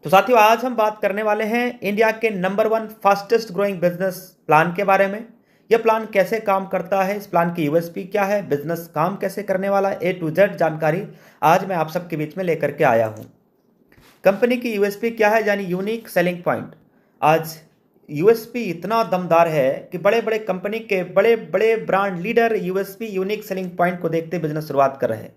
तो साथियों, आज हम बात करने वाले हैं इंडिया के number 1 fastest growing business plan के बारे में। यह प्लान कैसे काम करता है, इस प्लान की यूएसपी क्या है, बिजनेस काम कैसे करने वाला है, A to Z जानकारी आज मैं आप सबके बीच में लेकर के आया हूं। कंपनी की यूएसपी क्या है, यानी यूनिक सेलिंग पॉइंट। आज यूएसपी इतना दमदार है कि बड़े बड़े कंपनी के बड़े बड़े brand leader USP unique selling point को देखते बिजनेस शुरुआत कर रहे हैं।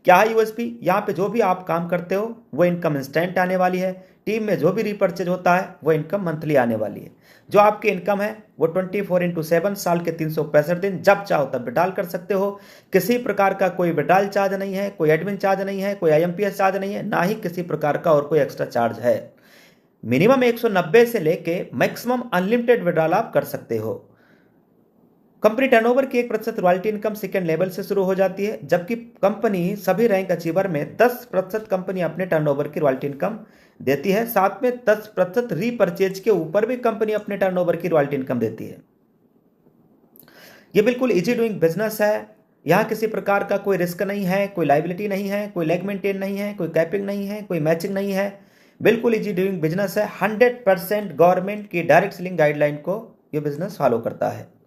क्या है यूएसपी? यहाँ पे जो भी आप काम करते हो वो इनकम इंस्टेंट आने वाली है। टीम में जो भी रिपर्चेज होता है वो इनकम मंथली आने वाली है। जो आपकी इनकम है वो 24x7 साल के 365 दिन जब चाहो तब विड्रॉल कर सकते हो। किसी प्रकार का कोई विड्रॉल चार्ज नहीं है, कोई एडमिन चार्ज नहीं है, कोई आईएमपीएस चार्ज नहीं है, ना ही किसी प्रकार का और कोई एक्स्ट्रा चार्ज है। मिनिमम 190 से लेके मैक्सिमम अनलिमिटेड विड्रॉल आप कर सकते हो। कंपनी टर्नओवर की 1% रॉयल्टी इनकम सेकेंड लेवल से शुरू हो जाती है, जबकि कंपनी सभी रैंक अचीवर में 10% कंपनी अपने टर्नओवर की रॉयल्टी इनकम देती है। साथ में 10% रीपरचेज के ऊपर भी कंपनी अपने टर्नओवर की रॉयल्टी इनकम देती है। यह बिल्कुल इजी डूइंग बिजनेस है। यहां किसी प्रकार का कोई रिस्क नहीं है, कोई लाइबिलिटी नहीं है, कोई लेग मेंटेन नहीं है, कोई कैपिंग नहीं है, कोई मैचिंग नहीं है। बिल्कुल इजी डूइंग बिजनेस है। 100% गवर्नमेंट की डायरेक्ट सेलिंग गाइडलाइन को यह बिजनेस फॉलो करता है।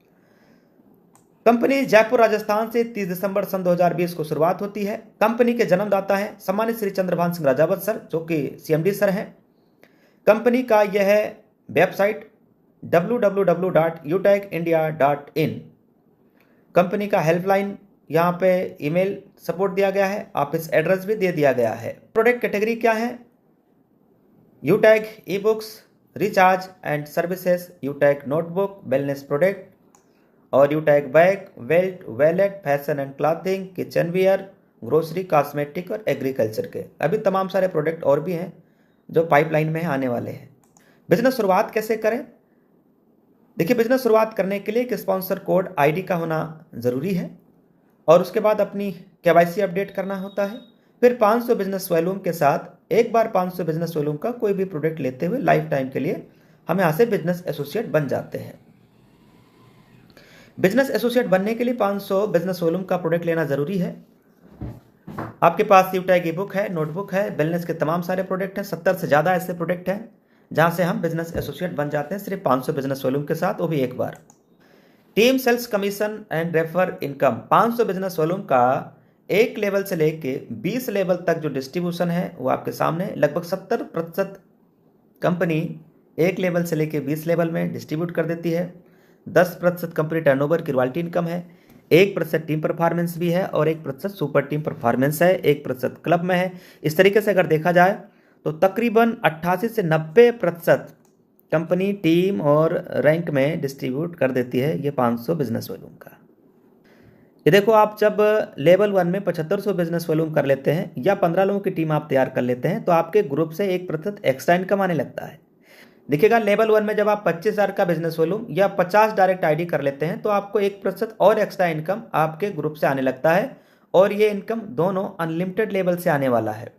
कंपनी जयपुर राजस्थान से 30 दिसंबर सन 2020 को शुरुआत होती है। कंपनी के जन्मदाता हैं सम्मानित श्री चंद्रभान सिंह राजावत सर, जो कि सीएमडी सर हैं। कंपनी का यह है वेबसाइट www.utechindia.in। कंपनी का हेल्पलाइन यहाँ पे ईमेल सपोर्ट दिया गया है, ऑफिस एड्रेस भी दे दिया गया है। प्रोडक्ट कैटेगरी क्या है? Utech e books, recharge and services, Utech notebook, wellness product और Utech bag, belt, wallet, fashion and clothing, kitchen wear, grocery, cosmetic और एग्रीकल्चर के अभी तमाम सारे प्रोडक्ट और भी हैं जो पाइपलाइन में आने वाले हैं। बिजनेस शुरुआत कैसे करें? देखिए, बिजनेस शुरुआत करने के लिए एक स्पॉन्सर कोड आईडी का होना ज़रूरी है और उसके बाद अपनी केवाईसी अपडेट करना होता है। फिर 500 बिजनेस वॉल्यूम के साथ एक बार 500 बिजनेस वॉल्यूम का कोई भी प्रोडक्ट लेते हुए लाइफ टाइम के लिए हम यहाँ से बिजनेस एसोसिएट बन जाते हैं। बिजनेस एसोसिएट बनने के लिए 500 बिजनेस वॉल्यूम का प्रोडक्ट लेना जरूरी है। आपके पास यूटेक ई बुक है, नोटबुक है, वेलनेस के तमाम सारे प्रोडक्ट हैं। 70 से ज़्यादा ऐसे प्रोडक्ट हैं जहां से हम बिजनेस एसोसिएट बन जाते हैं सिर्फ 500 बिजनेस वॉल्यूम के साथ, वो भी एक बार। Team sales commission and refer income. 500 business volume का 1 लेवल से लेके 20 लेवल तक जो डिस्ट्रीब्यूशन है वो आपके सामने। लगभग 70% कंपनी 1 लेवल से लेके 20 लेवल में डिस्ट्रीब्यूट कर देती है। 10% कंपनी टर्नओवर की रॉयल्टी इनकम है, 1% टीम परफॉर्मेंस भी है और 1% सुपर टीम परफॉर्मेंस है, 1% क्लब में है। इस तरीके से अगर देखा जाए तो तकरीबन 88 से 90% कंपनी टीम और रैंक में डिस्ट्रीब्यूट कर देती है ये 500 बिजनेस वॉल्यूम का। ये देखो, आप जब लेवल 1 में 7500 बिजनेस वॉल्यूम कर लेते हैं या 15 लोगों की टीम आप तैयार कर लेते हैं तो आपके ग्रुप से 1% एक्स्ट्रा इनकम आने लगता है। देखिएगा, लेवल 1 में जब आप 25,000 का बिजनेस वॉल्यूम या 50 डायरेक्ट आईडी कर लेते हैं तो आपको 1% और एक्स्ट्रा इनकम आपके ग्रुप से आने लगता है और ये इनकम दोनों अनलिमिटेड लेवल से आने वाला है।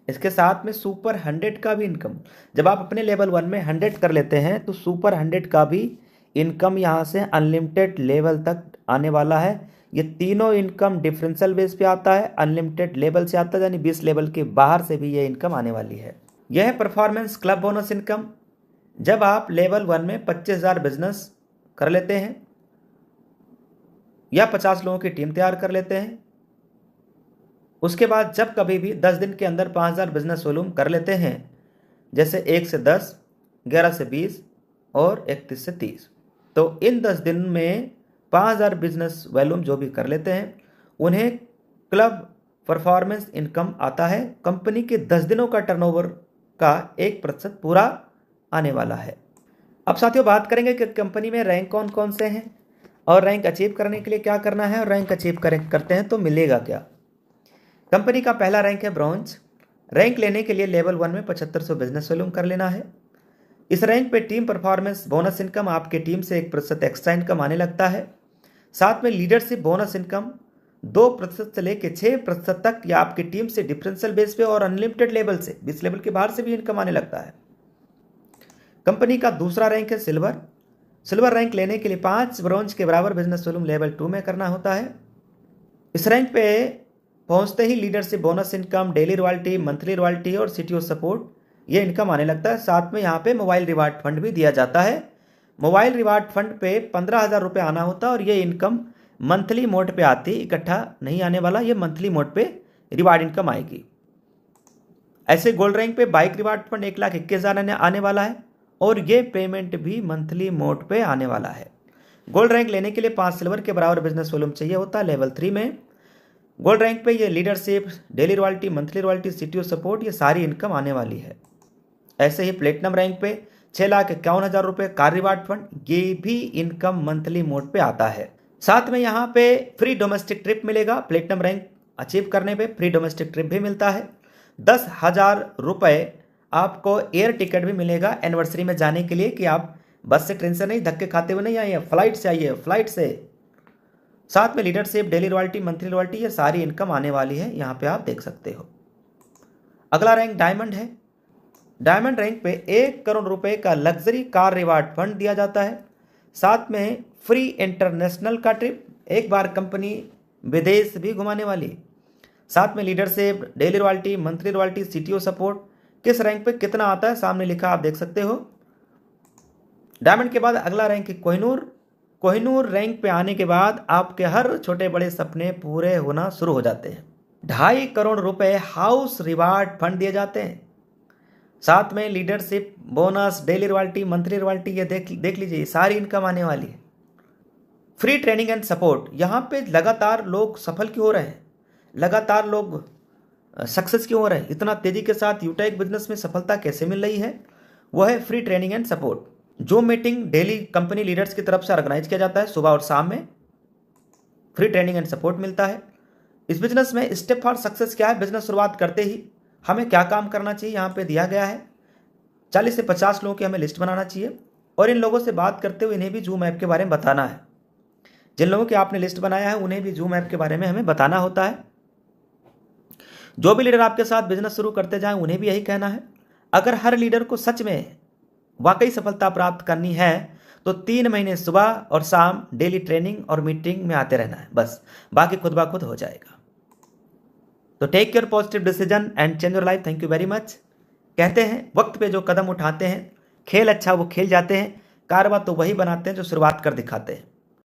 इसके साथ में सुपर 100 का भी इनकम, जब आप अपने लेवल 1 में 100 कर लेते हैं तो सुपर 100 का भी इनकम यहाँ से अनलिमिटेड लेवल तक आने वाला है। ये तीनों इनकम डिफरेंशियल बेस पे आता है, अनलिमिटेड लेवल से आता है, यानी 20 लेवल के बाहर से भी ये इनकम आने वाली है। यह है परफॉर्मेंस क्लब बोनस इनकम। जब आप लेवल 1 में 25,000 बिजनेस कर लेते हैं या 50 लोगों की टीम तैयार कर लेते हैं, उसके बाद जब कभी भी 10 दिन के अंदर 5,000 बिजनेस वॉल्यूम कर लेते हैं, जैसे 1 से 10, 11 से 20 और 31 से 30, तो इन 10 दिन में 5,000 बिजनेस वॉल्यूम जो भी कर लेते हैं उन्हें क्लब परफॉर्मेंस इनकम आता है। कंपनी के 10 दिनों का टर्नओवर का 1% पूरा आने वाला है। अब साथियों, बात करेंगे कि कंपनी में रैंक कौन कौन से हैं और रैंक अचीव करने के लिए क्या करना है और रैंक अचीव करते हैं तो मिलेगा क्या। कंपनी का पहला रैंक है ब्रॉन्ज। रैंक लेने के लिए लेवल 1 में 7500 बिजनेस वॉल्यूम कर लेना है। इस रैंक पे टीम परफॉर्मेंस बोनस इनकम, आपके टीम से 1% एक्स्ट्रा इनकम आने लगता है। साथ में लीडरशिप बोनस इनकम 2% से लेकर 6% तक या आपकी टीम से डिफरेंशियल बेस पे और अनलिमिटेड लेवल से 20 लेवल के बाहर से भी इनकम आने लगता है। कंपनी का दूसरा रैंक है सिल्वर। सिल्वर रैंक लेने के लिए 5 ब्रॉन्ज के बराबर बिजनेस वॉल्यूम लेवल 2 में करना होता है। इस रैंक पे पहुंचते ही leadership bonus income, daily royalty, monthly royalty और सीटीओ सपोर्ट ये इनकम आने लगता है। साथ में यहाँ पे मोबाइल रिवार्ड फंड भी दिया जाता है। मोबाइल रिवार्ड फंड पे 15,000 रुपये आना होता है और ये इनकम मंथली मोड पे आती, इकट्ठा नहीं आने वाला, ये मंथली मोड पे रिवार्ड इनकम आएगी। ऐसे गोल्ड रैंक पे बाइक रिवार्ड फंड 1,21,000 आने वाला है और ये पेमेंट भी मंथली मोड पे आने वाला है। गोल्ड रैंक लेने के लिए 5 सिल्वर के बराबर बिजनेस वॉल्यूम चाहिए होता है लेवल 3 में। गोल्ड रैंक पे ये leadership, daily royalty, monthly royalty, CTO support, ये सारी इनकम आने वाली है। ऐसे ही प्लेटिनम रैंक पे 6,51,000 रुपये कार रिवार्ड फंड, ये भी इनकम मंथली मोड पे आता है। साथ में यहाँ पे फ्री डोमेस्टिक ट्रिप मिलेगा। प्लेटिनम रैंक अचीव करने पे फ्री डोमेस्टिक ट्रिप भी मिलता है। 10,000 रुपये आपको एयर टिकट भी मिलेगा एनिवर्सरी में जाने के लिए, कि आप बस से, ट्रेन से नहीं, धक्के खाते हुए नहीं आइए, फ्लाइट से आइए, फ्लाइट से। साथ में leadership, daily royalty, monthly royalty, ये सारी इनकम आने वाली है, यहाँ पे आप देख सकते हो। अगला रैंक डायमंड है। डायमंड रैंक पे 1 करोड़ रुपए का लग्जरी कार रिवार्ड फंड दिया जाता है। साथ में फ्री इंटरनेशनल का ट्रिप, एक बार कंपनी विदेश भी घुमाने वाली। साथ में leadership, daily royalty, monthly royalty, CTO support. किस रैंक पे कितना आता है सामने लिखा, आप देख सकते हो। डायमंड के बाद अगला रैंक है कोहिनूर। कोहिनूर रैंक पे आने के बाद आपके हर छोटे बड़े सपने पूरे होना शुरू हो जाते हैं। 2.5 करोड़ रुपए हाउस रिवार्ड फंड दिए जाते हैं। साथ में leadership, bonus, daily royalty, monthly royalty, ये देख लीजिए, सारी इनकम आने वाली है। फ्री ट्रेनिंग एंड सपोर्ट, यहाँ पे लगातार लोग सफल क्यों हो रहे हैं, लगातार लोग सक्सेस क्यों हो रहे हैं, इतना तेजी के साथ यूटेक बिजनेस में सफलता कैसे मिल रही है, वो है फ्री ट्रेनिंग एंड सपोर्ट। जो मीटिंग डेली कंपनी लीडर्स की तरफ से ऑर्गेनाइज किया जाता है सुबह और शाम में, फ्री ट्रेनिंग एंड सपोर्ट मिलता है। इस बिजनेस में स्टेप फॉर सक्सेस क्या है, बिजनेस शुरुआत करते ही हमें क्या काम करना चाहिए, यहाँ पे दिया गया है। 40 से 50 लोगों की हमें लिस्ट बनाना चाहिए और इन लोगों से बात करते हुए इन्हें भी जूम ऐप के बारे में बताना है। जिन लोगों की आपने लिस्ट बनाया है उन्हें भी जूम ऐप के बारे में हमें बताना होता है। जो भी लीडर आपके साथ बिजनेस शुरू करते जाएं उन्हें भी यही कहना है। अगर हर लीडर को सच में वाकई सफलता प्राप्त करनी है तो 3 महीने सुबह और शाम डेली ट्रेनिंग और मीटिंग में आते रहना है, बस, बाकी खुद ब खुद हो जाएगा। तो take your positive decision and change your life. Thank you very much. कहते हैं वक्त पे जो कदम उठाते हैं, खेल अच्छा वो खेल जाते हैं, कारवा तो वही बनाते हैं जो शुरुआत कर दिखाते हैं।